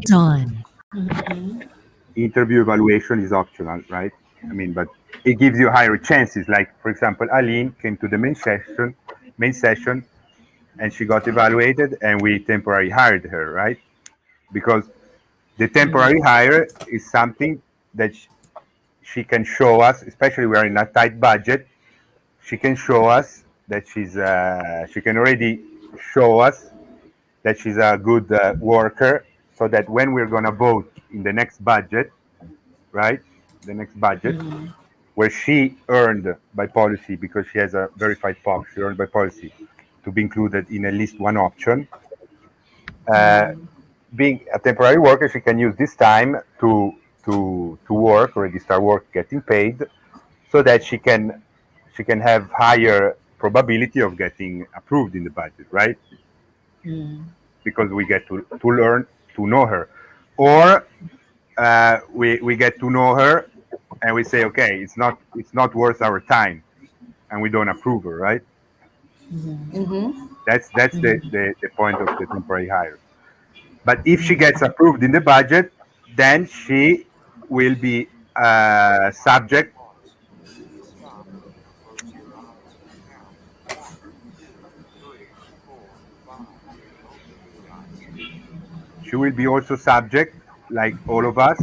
on. Interview evaluation is optional, right? I mean, but it gives you higher chances. Like, for example, Aline came to the main session, and she got evaluated, and we temporarily hired her, right? Because the temporary hire is something that she can show us, especially we're in a tight budget. She can show us that she can already show us that she's a good worker, so that when we're gonna vote in the next budget, right? The next budget, where she earned by policy, because she has a verified POC, she earned by policy to be included in at least one option. Being a temporary worker, she can use this time to work, already start work, getting paid, so that she can have higher probability of getting approved in the budget, right? Because we get to learn to know her, or we get to know her, and we say, okay, it's not worth our time, and we don't approve her, right? That's the point of the temporary hire. But if she gets approved in the budget, then she will be subject. She will be also subject, like all of us,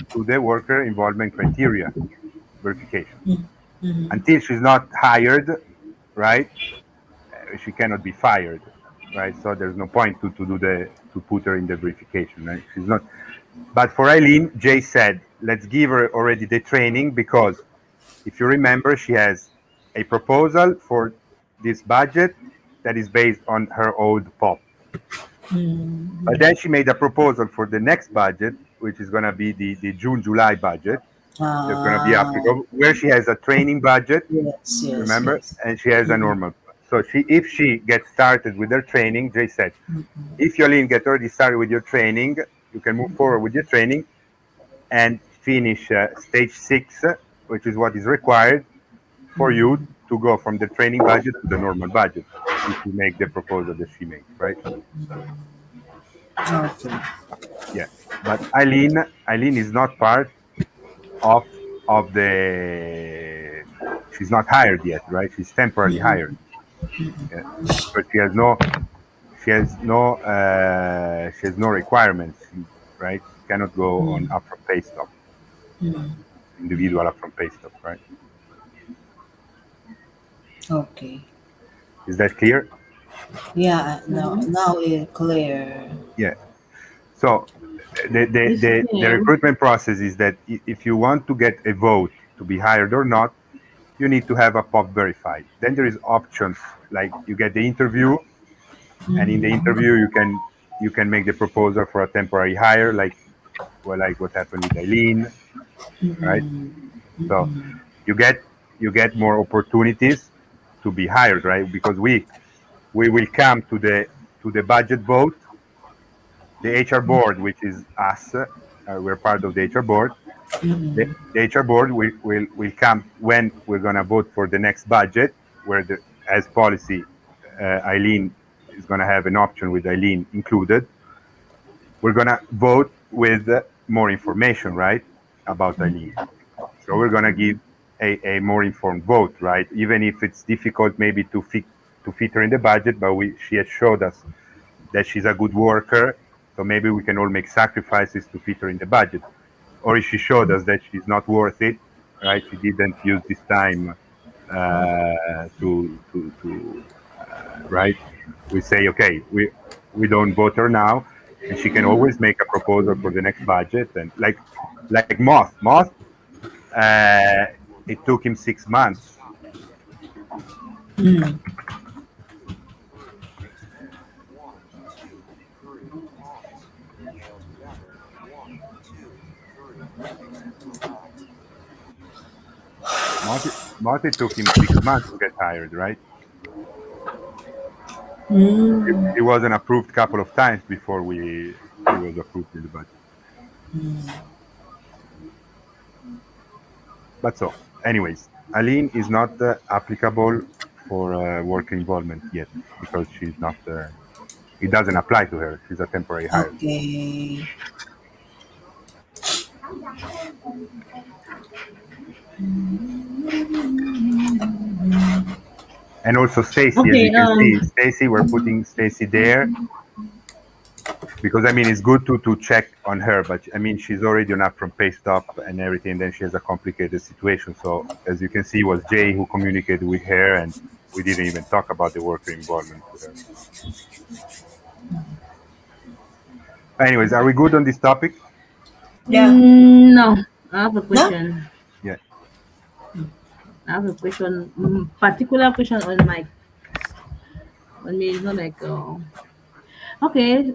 to the worker involvement criteria verification. Until she's not hired, right? She cannot be fired, right? So there's no point to put her in the verification, right? She's not. But for Eileen, Jay said, let's give her already the training, because if you remember, she has a proposal for this budget that is based on her old POP. But then she made a proposal for the next budget, which is going to be the June-July budget. That's going to be applicable, where she has a training budget, remember, and she has a normal. So if she gets started with her training, Jay said, if Yolene get already started with your training, you can move forward with your training and finish stage 6, which is what is required for you to go from the training budget to the normal budget, if you make the proposal that she makes, right? Okay. Yeah. But Eileen is not part of the. She's not hired yet, right? She's temporarily hired. Yeah. But she has no requirements, right? She cannot go on upfront pay stop, individual upfront pay stop, right? Okay. Is that clear? Yeah. Now it's clear. Yeah. So the recruitment process is that if you want to get a vote to be hired or not, you need to have a POC verified. Then there is options, like you get the interview, and in the interview you can make the proposal for a temporary hire, like what happened with Eileen, right? So you get more opportunities to be hired, right? Because we will come to the budget vote. The HR board, which is us, we're part of the HR board. The HR board will come when we're gonna vote for the next budget, where as policy, Eileen is gonna have an option with Eileen included. We're gonna vote with more information, right, about Eileen. So we're gonna give a more informed vote, right? Even if it's difficult maybe to fit her in the budget, but she has showed us that she's a good worker, so maybe we can all make sacrifices to fit her in the budget. Or if she showed us that she's not worth it, right? She didn't use this time right? We say, okay, we don't vote her now, and she can always make a proposal for the next budget. And like Moth, it took him 6 months. Moth, it took him 6 months to get hired, right? He wasn't approved a couple of times before he was approved in the budget. But so, anyways, Aline is not applicable for work involvement yet, because she's not. It doesn't apply to her. She's a temporary hire. Okay. And also Stacy, as you Okay. can see, Stacy, we're putting Stacy there because I mean it's good to check on her, but I mean she's already on Upfront pay stop and everything. Then she has a complicated situation. So as you can see, it was Jay who communicated with her, and we didn't even talk about the worker involvement to her. Anyways, are we good on this topic? Yeah. No, I have a No? question. Yeah, I have a question. Particular question on my on me. It's not like okay.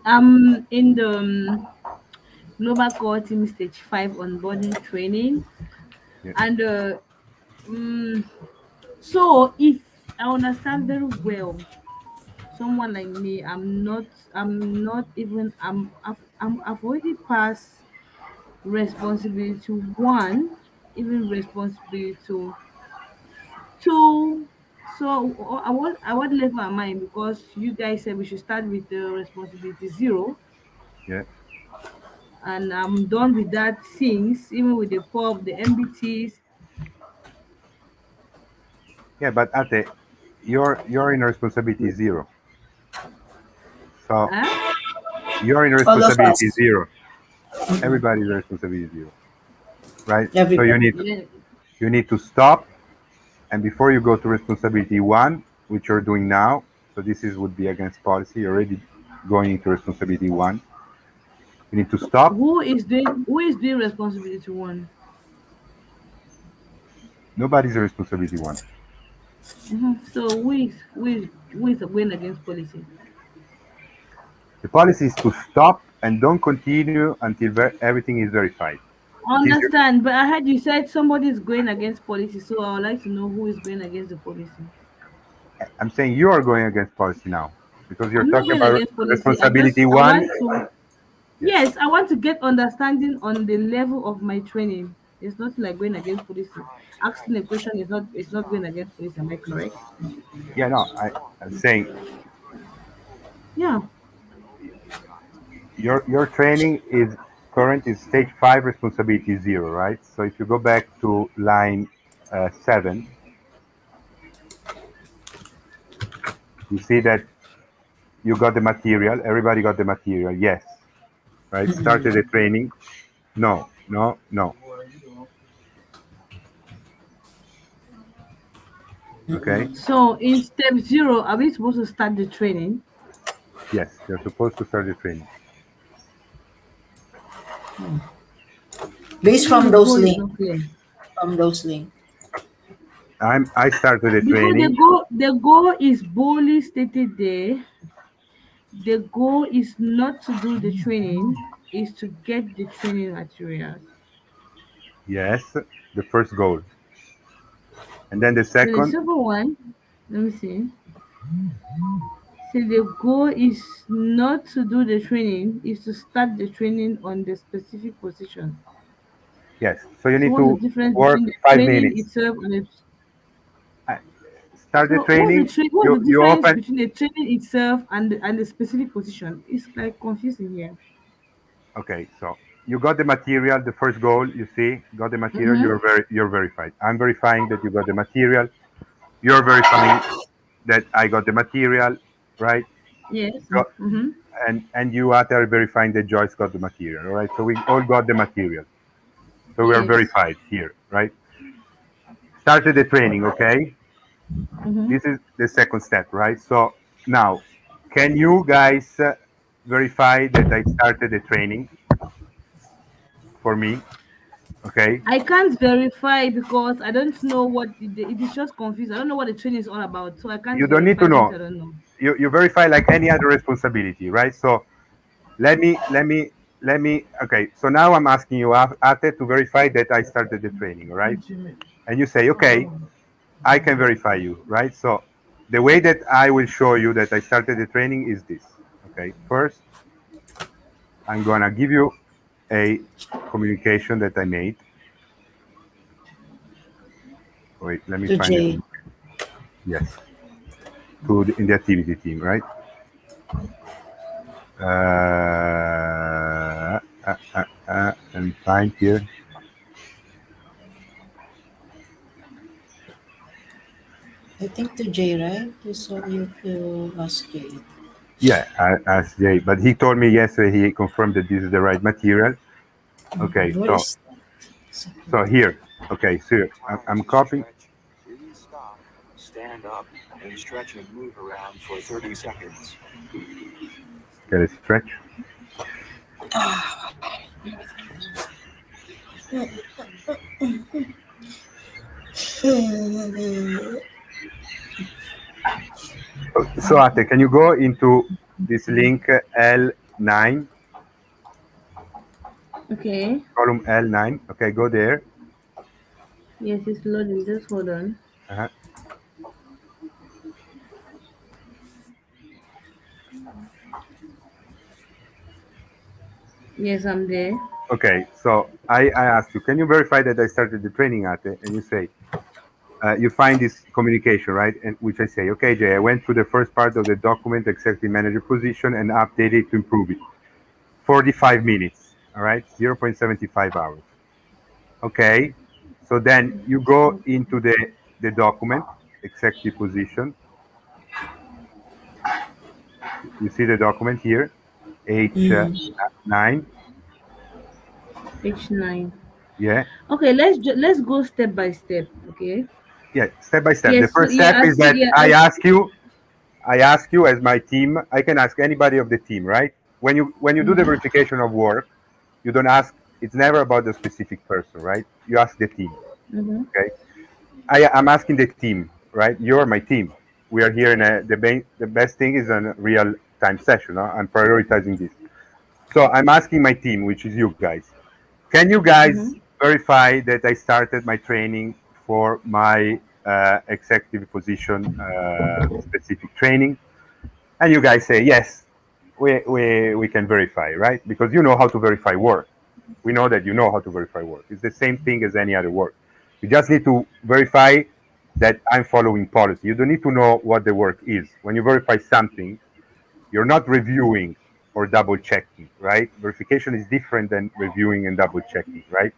In the global core team stage 5 onboarding training, yeah, and so if I understand very well, someone like me, I'm not even I've already passed responsibility to one, even responsibility to two. So I want level am I, because you guys said we should start with the responsibility zero, yeah, and I'm done with that things, even with the pub, the MBTs. yeah. But Ate, you're in responsibility zero. So Huh? you're in All of responsibility us. zero. Everybody's responsibility zero, right? So Everybody. Yeah. you need to stop, and before you go to responsibility one, which you're doing now. So this is would be against policy. You're already going into responsibility one. You need to stop. Who is doing responsibility one? Nobody's responsibility one. So who is going against policy? The policy is to stop and don't continue until everything is verified. This is Understand, but I heard you said somebody is going against policy, so I would like to know who is going against the policy. I'm saying you are going against policy now because you're I'm not talking going about against policy. responsibility I one. want to, Yeah, yes, I want to get understanding on the level of my training. It's not like going against policy. Asking a question is not going against policy. Am I correct? yeah. No, I'm saying Yeah. your training is current is stage five responsibility zero, right? So if you go back to line 7, you see that you got the material. Everybody got the material. Yes, right. Started the training. No, no, no. Okay. So in step zero, are we supposed to start the training? Yes, you're supposed to start the training. Based Maybe from the those goal is links. not clear. From those links. I started the Because the training. goal the goal is boldly stated there. The goal is not to do the training, is to get the training materials. Yes, the first goal, and then the So the second. second one, let me see. So the goal is not to do the training, is to start the training on the specific position. Yes, so you So need what's the to difference work between the 5 minutes. training itself and the Uh, Start the so training. what's the You difference open. between the training itself and the specific position? It's like confusing here. Okay, so you got the material. The first goal, you see, got the material. Mm-hmm. You're verified. I'm verifying that you got the material. You're verifying that I got the material, right? Yes. Got, Mm-hmm. and you are verifying that Joyce got the material, all right? So we all got the material. So we are Yes. verified here, right? Started the training, okay? Mm-hmm. This is the second step, right? So now, can you guys verify that I started the training for me? Okay. I can't verify because I don't know what it is, just confused. I don't know what the training is all about, so I can't You don't need verify to since know. I don't know. You verify like any other responsibility, right? So let me. Okay. So now I'm asking you, Ate, to verify that I started the training, all right? And you say, okay, I can verify you, right? So the way that I will show you that I started the training is this. Okay. First, I'm gonna give you a communication that I made. Wait, let me To find the Jay. yes, to in the activity team, right? Let me find here. I think to Jay, right? You saw you asked Jay. Yeah, I asked Jay, but he told me yesterday he confirmed that this is the right material. Okay, What so is second? so here, okay, so I'm copying. Get a stretch. So Ate, can you go into this link L9, Okay. column L9? Okay, go there. Yes, it's loading. Just hold on. Uh-huh. Yes, I'm there. Okay, so I asked you, can you verify that I started the training, Ate? And you say, you find this communication, right? And which I say, okay, Jay, I went through the first part of the document, executive manager position, and updated to improve it. 45 minutes, all right? 0.75 hours. Okay, so then you go into the document, executive position. You see the document here, Mm. H9. H9. Yeah, Okay, let's go step by step. Okay. yeah, step by step. The Yes. So first step yeah, I is see. that Yeah. I ask you as my team. I can ask anybody of the team, right? When you do the Mm-hmm, verification of work, you don't ask. It's never about the specific person, right? You ask the team. mm-hmm, Okay. I'm asking the team, right? You're my team. We are here in the best thing is a real time session. Huh? I'm prioritizing this. So I'm asking my team, which is you guys. Can you mm-hmm. guys verify that I started my training for my executive position specific training? And you guys say, yes, we can verify, right? Because you know how to verify work. We know that you know how to verify work. It's the same thing as any other work. You just need to verify that I'm following policy. You don't need to know what the work is. When you verify something, you're not reviewing or double checking, right? Verification is different than reviewing and double checking, right?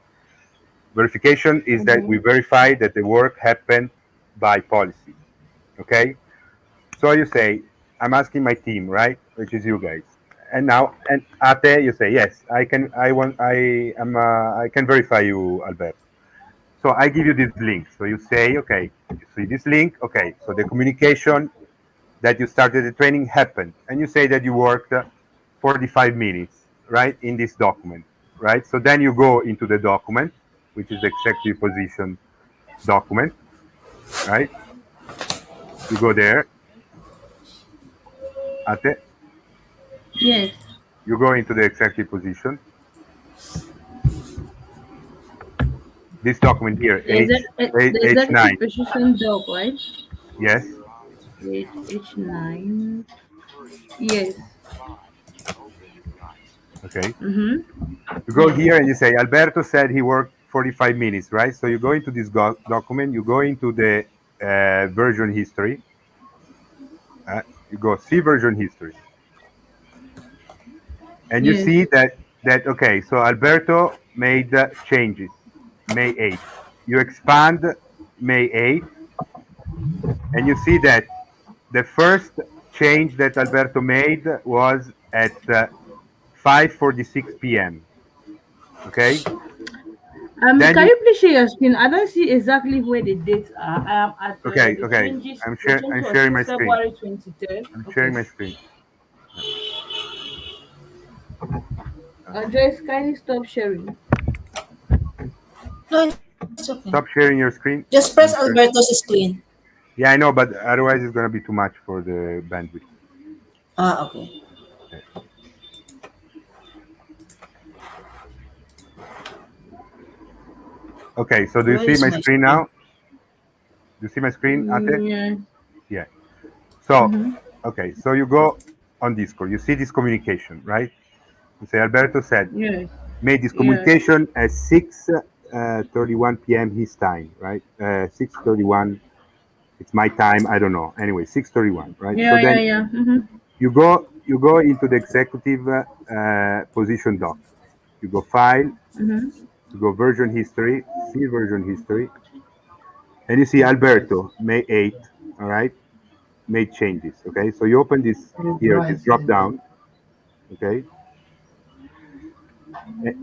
Verification is that we Mm-hmm. verify that the work happened by policy. Okay? So you say, I'm asking my team, right? Which is you guys. And now, and Ate, you say, yes, I can verify you, Alberto. So I give you this link. So you say, okay, you see this link, okay. So the communication that you started the training happened, and you say that you worked 45 minutes, right, in this document, right? So then you go into the document, which is the executive position document, right? You go there, Ate, Yes. you go into the executive position. This document here, The H9, executive position dog, right? yes, H9. Yes. okay. Mm-hmm. You go Yes. here and you say, Alberto said he worked 45 minutes, right? So you go into this document, you go into the version history, uh, you go see version history, and you Yes. see that okay. So Alberto made changes May 8th. You expand May 8th, and you see that the first change that Alberto made was at 5:46 p.m. Okay, then Can you you please share your screen? I don't see exactly where the dates are. I am at the okay. changes. I'm The share change I'm was sharing my screen. February 23rd. I'm sharing Okay. my screen. Joyce, kindly stop sharing. No, it's okay. Stop sharing your Just screen. press I'm Alberto's sharing. screen. Yeah, I know, but otherwise it's gonna be too much for the bandwidth. Ah, okay. Okay, so do you Where see is my my screen screen? now? Do you see my screen, Ate? Yeah. Yeah. So, Mm-hmm. okay, so you go on Discord. You see this communication, right? You say Alberto said Yes. made this Yes. communication at 6:31 p.m. his time, right? 6:31. It's my time. I don't know. Anyway, 6:31, right? So Yeah. Yeah. then Yeah. Mm-hmm. you go into the executive position doc. You go file. Mm-hmm. You go version history. See version history, and you see Alberto May 8th. all right, made changes. Okay, so you open this here, this drop down. Okay,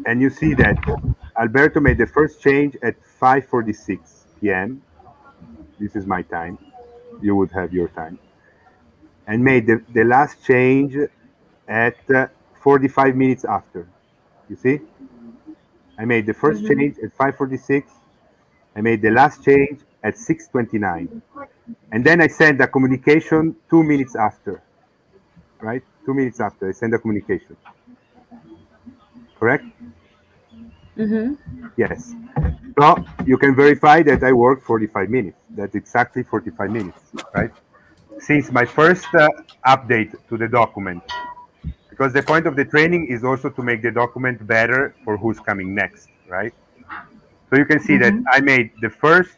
and you see that Alberto made the first change at 5:46 p.m. This is my time. You would have your time. And made the last change at 45 minutes after. You see? I made the first Mhm. change at 5:46. I made the last change at 6:29. And then I sent a communication 2 minutes after, right? 2 minutes after I send a communication. Correct? Mhm. Yes. So you can verify that I worked 45 minutes. That's exactly 45 minutes, right? Since my first update to the document, because the point of the training is also to make the document better for who's coming next, right? So you can see that Mhm. I made the first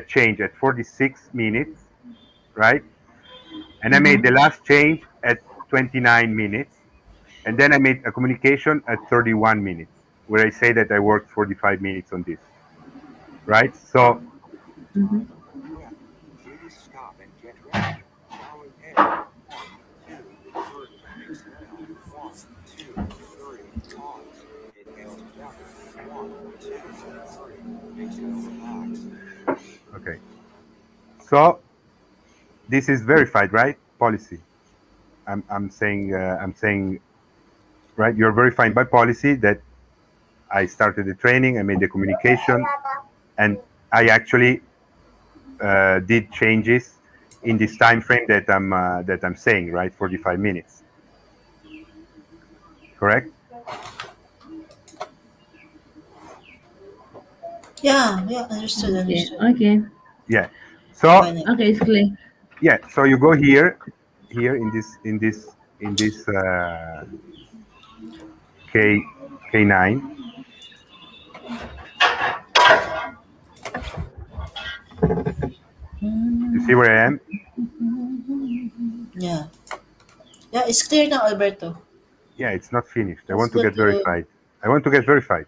change at 46 minutes, right? And I made the Mhm. last change at 29 minutes. And then I made a communication at 31 minutes, where I say that I worked 45 minutes on this, right? So, Mhm. okay. So this is verified, right? Policy. I'm saying, right? You're verifying by policy that I started the training, I made the communication, and I actually did changes in this time frame that I'm saying, right? 45 minutes, correct? Yeah, yeah, understood, Okay. understood. Okay. Yeah. So Fine. Okay, it's clear. yeah. So you go here in this K K9. You see where I am? Yeah. Yeah, it's clear now, Alberto. Yeah, it's not finished. I That's want to good get to. verified. I want to get verified.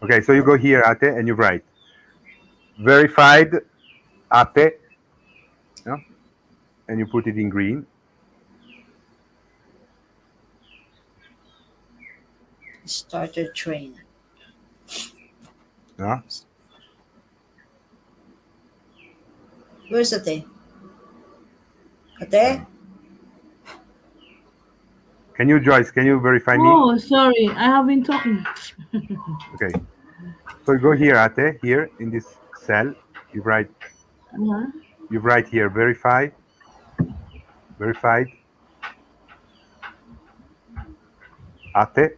Okay, so you go here, Ateh, and you write verified Ateh, no? And you put it in green. Starter train. No? Where's Ate? Ate? Can you, Joyce? Can you verify me? Oh, sorry. I have been talking. Okay. So you go here, Ateh, here in this cell. You write Uh-huh. you write here verified Ateh.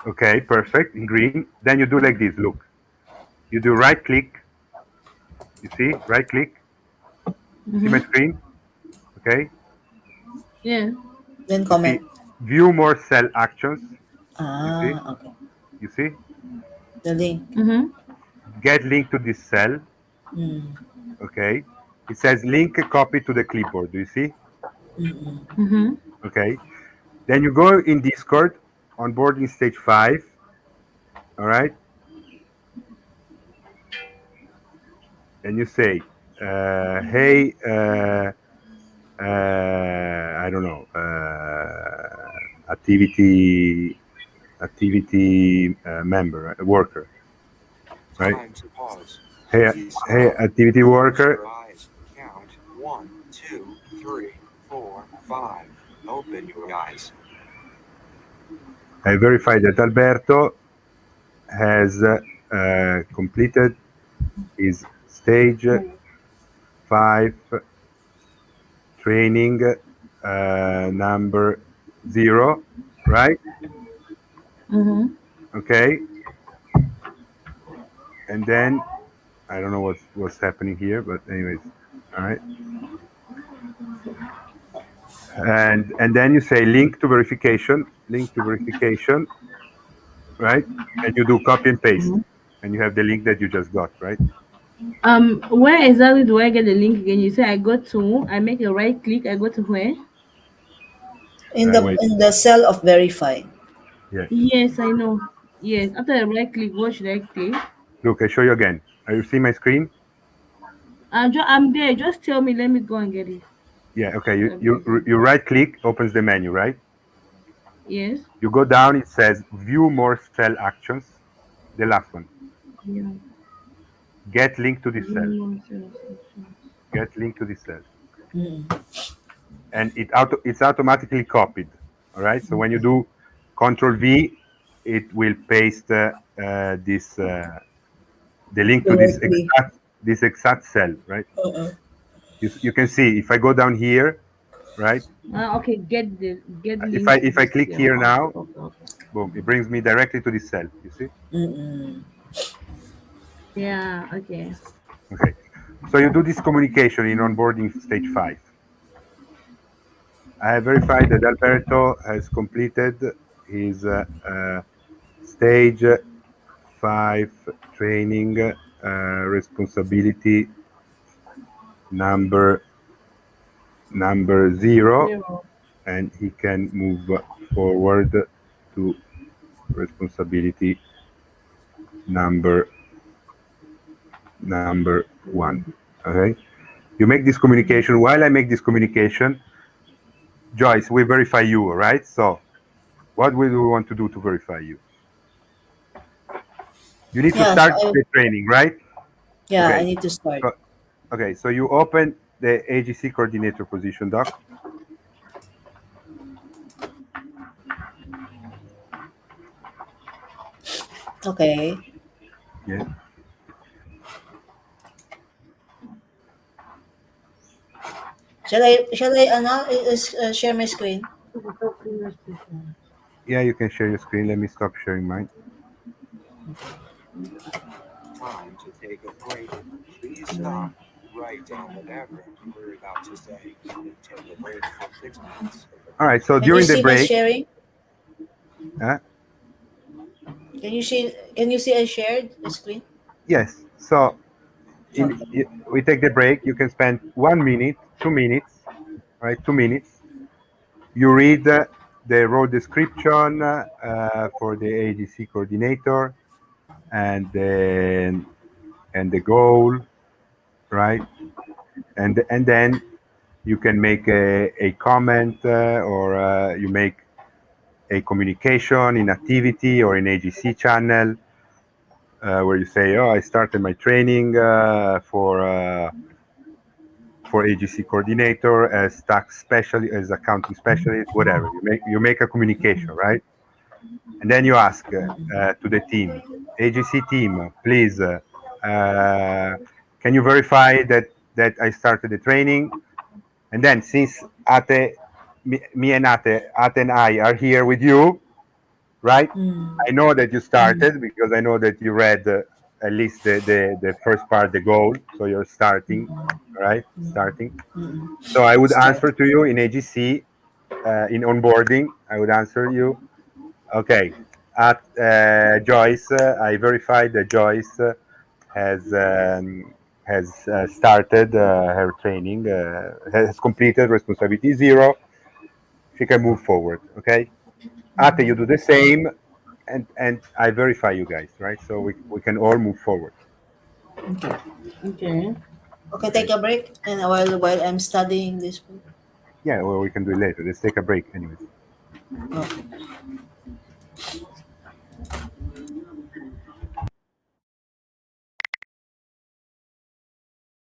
Okay, perfect. In green. Then you do like this. Look. You do right click. You see? Right click. You see my Mhm. screen? Okay. Yeah. Then You see comment. view more cell actions. You see? Ah, okay. You see? The link. Mhm. Get link to this cell. Mm. Okay. It says link copy to the clipboard. Do you see? Mm-mm. Mhm. Okay. Then you go in Discord, onboarding stage 5. All right. And you say, hey, I don't know, activity member, worker, right? Hey, hey, activity worker. I verify that Alberto has completed his stage 5 training number 0, right? Mhm. Okay. And then I don't know what's happening here, but anyways, all right. And then you say link to verification, right? And you do copy and paste, Mhm. and you have the link that you just got, right? Where exactly do I get the link again? You say I go to, I make a right click, I go to where? Wait. in the cell of verify. Yeah. Yes, I know. Yes, after I right click, what should I click? Look, I show you again. Are you see my screen? I'm there. Just tell me. Let me go and get it. Yeah. Okay. So You I'll be you able. you right click opens the menu, right? Yes. You go down. It says view more cell actions. The last one. Yeah. Get link to this cell. Human sales options. Get link to this cell, Mm. and it's automatically copied. All right. So when you do Control V, it will paste this the link to Directly. this exact cell, right? Uh-uh. You can see if I go down here, right? Okay. Get If links to I this click cell. here Okay. now, Okay. Okay. boom, it brings me directly to this cell. You see? Mm-mm. Yeah. Okay. Okay. So you do this communication in onboarding stage 5. I have verified that Alberto has completed his stage 5 training responsibility number 0, Zero. and he can move forward to responsibility number 1. Okay. You make this communication. While I make this communication, Joyce, we verify you, all right? So what we do want to do to verify you? You need to Yeah, so start the training, right? I Okay. need to start. So, okay. So you open the AGC coordinator position doc. Okay. Yeah. Share my screen? Yeah, you can share your screen. Let me stop sharing mine. All right. So Can you during the see my break, sharing? uh, Can you see I shared the screen? yes. So Okay. we take the break. You can spend 1 minute, 2 minutes, right? 2 minutes. You read the role description for the AGC coordinator, and then and the goal, right? And then you can make a comment or you make a communication in activity or in AGC channel where you say, "Oh, I started my training for AGC coordinator as tax specialist, as accounting specialist, whatever." You make a communication, right? And then you ask to the team, AGC team, please, can you verify that I started the training? And then since me and Ateh and I are here with you, right? Mm. I know that you Mm. started because I know that you read at least the first part, the goal. So you're starting, right? Starting. Mm. So I would Start. answer to you in AGC, in onboarding. I would answer you, okay. At Joyce, I verified that Joyce has started her training, has completed responsibility 0. She can move forward. Okay. Ate, you do the same, and I verify you guys, right? So we can all move forward. Okay. Okay. Okay, take Okay. a break and while I'm studying this book. Yeah, well, we can do it later. Let's take a break, anyways. Okay.